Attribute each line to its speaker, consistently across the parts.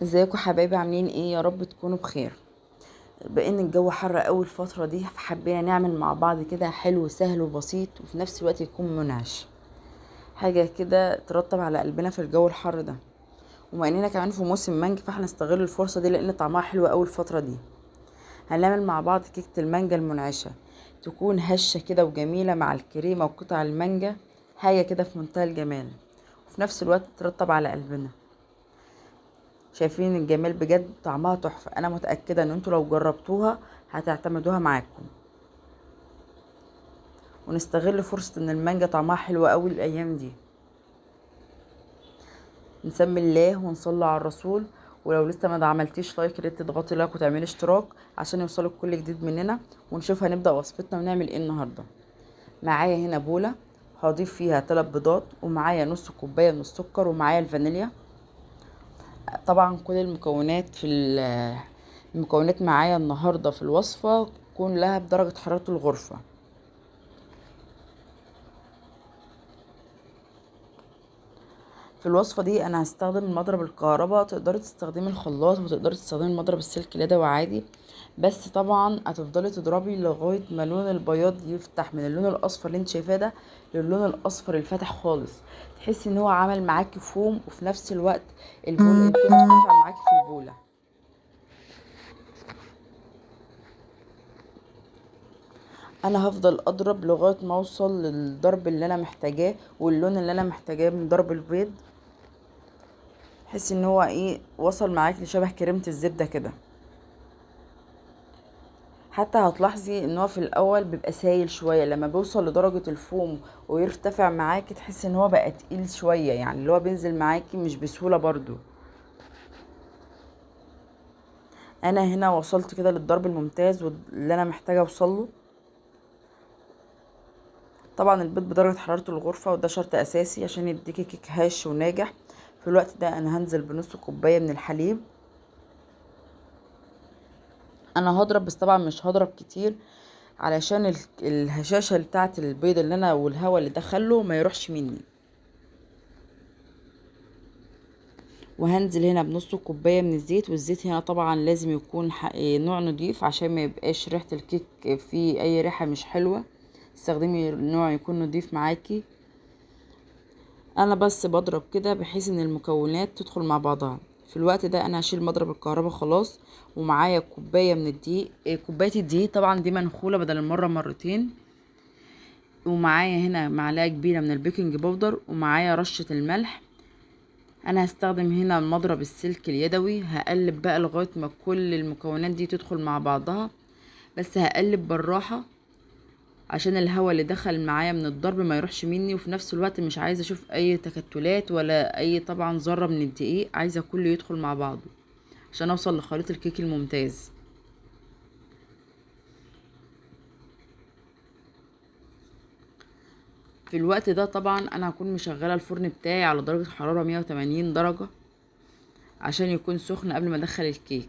Speaker 1: ازيكم حبايبي، عاملين ايه؟ يا رب تكونوا بخير. بان الجو حر قوي الفتره دي، فحبينا نعمل مع بعض كده حلو سهل وبسيط وفي نفس الوقت يكون منعش، حاجه كده ترطب على قلبنا في الجو الحر ده. وما اننا كمان في موسم مانجا، فاحنا نستغل الفرصه دي لان طعمها حلو قوي الفتره دي. هنعمل مع بعض كيكه المانجا المنعشه، تكون هشه كده وجميله مع الكريمه وقطع المانجا، حاجه كده في منتهى الجمال وفي نفس الوقت ترطب على قلبنا. شايفين الجمال؟ بجد طعمها تحفة، انا متأكدة ان انتوا لو جربتوها هتعتمدوها معاكم. ونستغل فرصة ان المانجا طعمها حلو قوي الايام دي. نسمي الله ونصلي على الرسول. ولو لسه ما عملتيش لايك، يا ريت تضغطي لايك وتعملي اشتراك عشان يوصلك كل جديد مننا. ونشوف هنبدأ وصفتنا ونعمل ايه النهاردة. معايا هنا بولة هضيف فيها 3 بيضات، ومعايا نص كوباية من السكر، ومعايا الفانيليا. طبعا كل المكونات المكونات معايا النهاردة في الوصفة كلها بدرجة حرارة الغرفة. في الوصفة دي انا هستخدم المضرب الكهرباء، تقدري تستخدمي الخلاط وتقدري تستخدمي المضرب السلك اليدوي عادي. بس طبعا هتفضلي تضربي لغاية ما لون البياض يفتح من اللون الاصفر اللي انت شايفاه ده للون الاصفر الفاتح خالص، تحسي ان هو عمل معاكي فوم، وفي نفس الوقت البولة يكون مرتفع معاكي في البولة. انا هفضل اضرب لغايه ما اوصل للضرب اللي انا محتاجاه واللون اللي انا محتاجاه من ضرب البيض، بحيث ان هو ايه وصل معاك لشبه كريمه الزبده كده. حتى هتلاحظي ان هو في الاول بيبقى سايل شويه، لما بيوصل لدرجه الفوم ويرتفع معاكي تحسي ان هو بقى تقيل شويه، يعني اللي هو بينزل معاكي مش بسهوله برضو. انا هنا وصلت كده للضرب الممتاز واللي انا محتاجه اوصله. طبعا البيض بدرجة حرارة الغرفة، وده شرط اساسي عشان يديكي كيك هش وناجح. في الوقت ده انا هنزل بنص كوباية من الحليب. انا هضرب بس طبعا مش هضرب كتير علشان الهشاشة بتاعة البيض اللي انا والهواء اللي دخله ما يروحش مني. وهنزل هنا بنص كوباية من الزيت، والزيت هنا طبعا لازم يكون نوع نضيف عشان ما يبقاش ريحة الكيك فيه اي ريحة مش حلوة. استخدمي نوع يكون نضيف معاكي. انا بس بضرب كده بحيث ان المكونات تدخل مع بعضها. في الوقت ده انا هشيل مضرب الكهرباء خلاص. ومعايا كوبايه من الدقيق، كوبايه الدقيق طبعا دي منخوله بدل المره مرتين. ومعايا هنا معلقه كبيره من البيكنج باودر، ومعايا رشه الملح. انا هستخدم هنا المضرب السلك اليدوي، هقلب بقى لغايه ما كل المكونات دي تدخل مع بعضها، بس هقلب بالراحه عشان الهواء اللي دخل معايا من الضرب ما يروحش مني. وفي نفس الوقت مش عايزه اشوف اي تكتلات ولا اي طبعا ذره من الدقيق، عايزه كله يدخل مع بعضه عشان اوصل لخليط الكيك الممتاز. في الوقت ده طبعا انا هكون مشغله الفرن بتاعي على درجه حراره 180 درجه عشان يكون سخن قبل ما ادخل الكيك.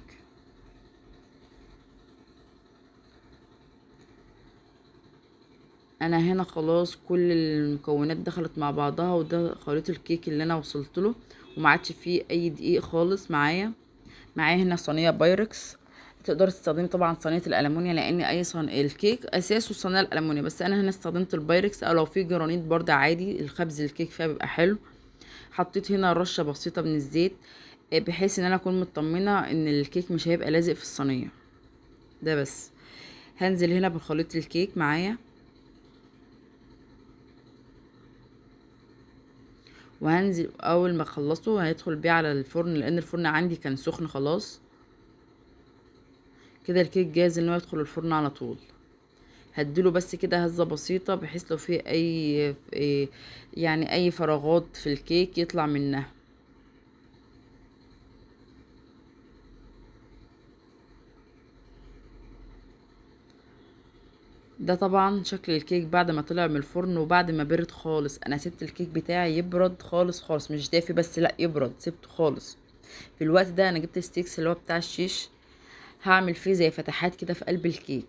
Speaker 1: انا هنا خلاص كل المكونات دخلت مع بعضها، وده خليط الكيك اللي انا وصلت له، وما عادش فيه اي دقيق خالص معايا. معايا هنا صينيه بايركس، تقدر تستخدمي طبعا صينيه الالومنيا لان اي الكيك اساسه الصينيه الالومنيا، بس انا هنا استخدمت البايركس، او لو في جرانيت برضه عادي الخبز الكيك فيها بيبقى حلو. حطيت هنا رشه بسيطه من الزيت، بحيث ان انا اكون مطمنه ان الكيك مش هيبقى لازق في الصينيه ده. بس هنزل هنا بخليط الكيك معايا، وهنزل اول ما اخلصه هيدخل بيه على الفرن لان الفرن عندي كان سخن خلاص. كده الكيك جاهز ان هو يدخل الفرن على طول. هديله بس كده هزة بسيطة بحيث لو في يعني اي فراغات في الكيك يطلع منها. ده طبعا شكل الكيك بعد ما طلع من الفرن وبعد ما برد خالص. انا سبت الكيك بتاعي يبرد خالص خالص، مش دافي بس لا يبرد، سبته خالص. في الوقت ده انا جبت ستيكس اللي هو بتاع الشيش، هعمل فيه زي فتحات كده في قلب الكيك.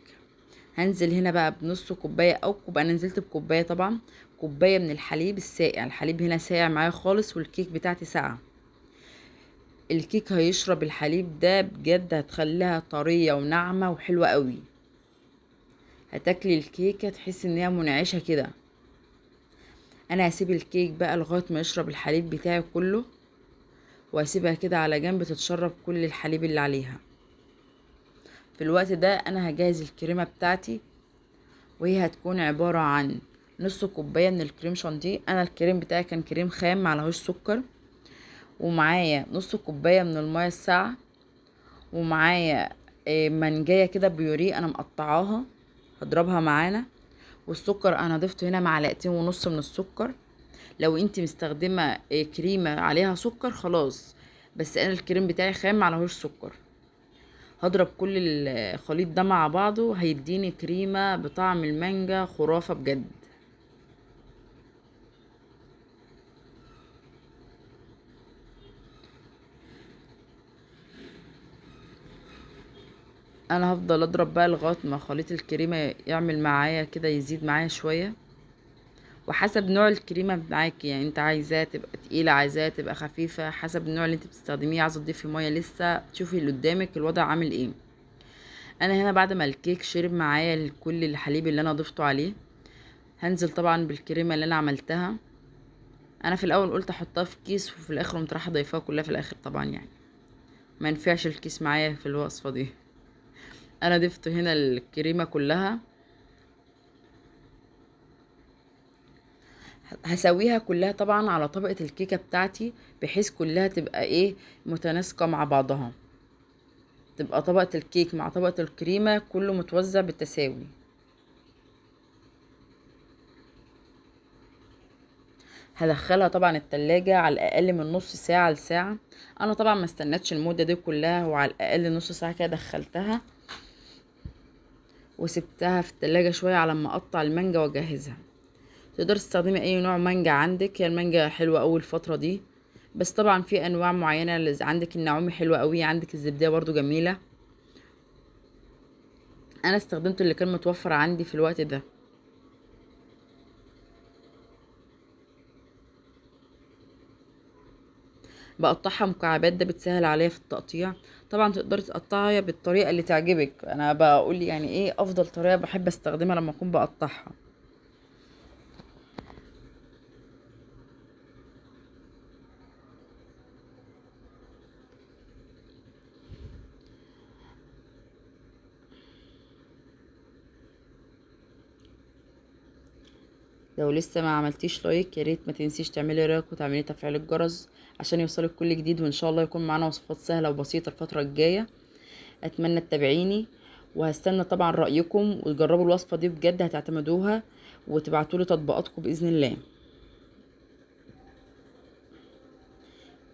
Speaker 1: هنزل هنا بقى بنص كوبايه او انا نزلت بكوبايه طبعا، كوبايه من الحليب الساقع. الحليب هنا ساقع معايا خالص والكيك بتاعتي ساقعه. الكيك هيشرب الحليب ده بجد، هتخليها طرية وناعمة وحلوة قوي. هتاكلي الكيكة تحسي ان هي منعشة كده. انا هسيب الكيك بقى لغاية ما يشرب الحليب بتاعي كله، وهسيبها كده على جنب تتشرب كل الحليب اللي عليها. في الوقت ده انا هجهز الكريمة بتاعتي، وهي هتكون عبارة عن نص كوباية من الكريم شانتيه. انا الكريم بتاعي كان كريم خام معلهوش سكر، ومعايا نص كوباية من المية الساقعة، ومعايا منجاية كده بيوريه انا مقطعاها هضربها معانا. والسكر انا ضفت هنا معلقتين ونص من السكر. لو انت مستخدمة كريمة عليها سكر خلاص، بس انا الكريم بتاعي خام معلهوش سكر. هضرب كل الخليط ده مع بعضه، هيديني كريمة بطعم المانجا خرافة بجد. انا هفضل اضرب بقى لغاية ما خليط الكريمة يعمل معايا كده، يزيد معايا شوية، وحسب نوع الكريمة معاكي. يعني انت عايزاها تبقى تقيلة، عايزاها تبقى خفيفة، حسب النوع اللي انت بتستخدميه. عايزة تضيفي مية لسه، تشوفي اللي قدامك الوضع عامل ايه. انا هنا بعد ما الكيك شرب معايا كل الحليب اللي انا ضفته عليه، هنزل طبعا بالكريمة اللي انا عملتها. انا في الاول قلت احطها في كيس، وفي الاخر قمت رايحة ضايفاها كلها في الاخر طبعا، يعني ما ينفعش الكيس معايا في الوصفة دي. انا ضفت هنا الكريمة كلها، هسويها كلها طبعا على طبقة الكيكة بتاعتي، بحيث كلها تبقى ايه، متناسقة مع بعضها. تبقى طبقة الكيك مع طبقة الكريمة كله متوزع بالتساوي. هدخلها طبعا التلاجة على الاقل من نص ساعة لساعة. انا طبعا ما استنتش المدة دي كلها، وعلى الاقل نص ساعة كده دخلتها وسبتها في التلاجة شوية على ما اقطع المانجا واجهزها. تقدر تستخدمي اي نوع مانجا عندك، هي المانجا حلوة اول الفترة دي. بس طبعا في انواع معينة، عندك النعومي حلوة قوي، عندك الزبدية برضو جميلة. انا استخدمت اللي كان متوفر عندي في الوقت ده. بقطعها مكعبات، ده بتسهل عليا في التقطيع. طبعا تقدري تقطعيها بالطريقه اللي تعجبك، انا بقول يعني ايه افضل طريقه بحب استخدمها لما اكون بقطعها. لو لسه ما عملتيش لايك، يا ريت ما تنسيش تعملي لايك وتعملي تفعيل الجرس عشان يوصلك كل جديد. وان شاء الله يكون معانا وصفات سهله وبسيطه الفتره الجايه. اتمنى تتابعيني، وهستنى طبعا رايكم، وتجربوا الوصفه دي بجد هتعتمدوها، وتبعتولي تطبيقاتكم باذن الله.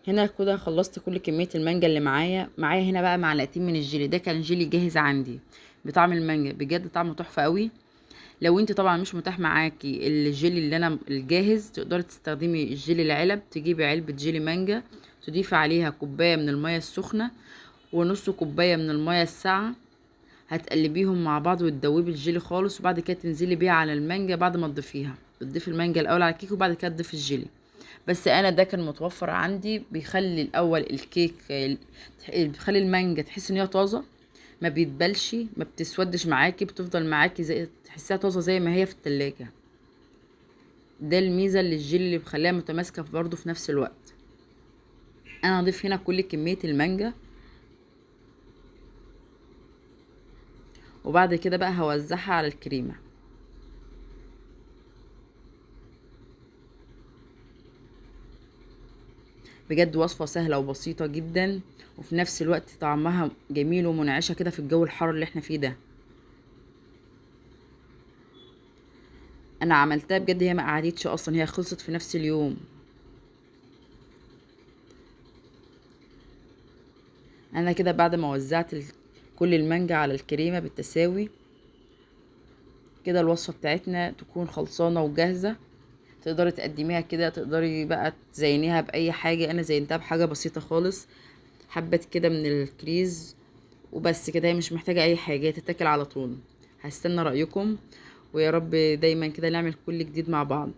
Speaker 1: هنا كده خلصت كل كمية المانجا اللي معايا هنا بقى معلقتين من الجيلي. ده كان جيلي جاهز عندي بطعم المانجا، بجد طعمه تحفة قوي. لو انت طبعا مش متاح معاكي الجيلي اللي انا الجاهز، تقدري تستخدمي الجيلي العلب. تجيبي علبة جيلي مانجا، تضيفي عليها كوباية من المية السخنة ونص كوباية من المية الساقعة، هتقلبيهم مع بعض وتدوبي الجيلي خالص. وبعد كده تنزلي بيه على المانجا. بعد ما تضيفيها بتضيفي المانجا الاول على الكيك، وبعد كده تضيفي الجيلي. بس انا ده كان متوفر عندي، بيخلي الاول الكيك بيخلي المانجا تحس ان هي طازه، ما بيتبلش، ما بتسودش معاكي، بتفضل معاكي زي تحسيها طازه زي ما هي في التلاجة. ده الميزه اللي الجيل اللي بخليها متماسكه برضه في نفس الوقت. انا هضيف هنا كل كميه المانجا، وبعد كده بقى هوزعها على الكريمه. بجد وصفه سهله وبسيطه جدا، وفي نفس الوقت طعمها جميل ومنعشه كده في الجو الحار اللي احنا فيه ده. انا عملتها بجد، هي ما قعدتش اصلا، هي خلصت في نفس اليوم. انا كده بعد ما وزعت كل المانجا على الكريمه بالتساوي، كده الوصفه بتاعتنا تكون خلصانه وجاهزه. تقدري تقدميها كده، تقدري بقى تزينيها باي حاجه. انا زينتها بحاجه بسيطه خالص، حبت كده من الكريز وبس كده. هي مش محتاجه اي حاجه، هي تتاكل على طول. هستنى رايكم، ويا رب دايما كده نعمل كل جديد مع بعض.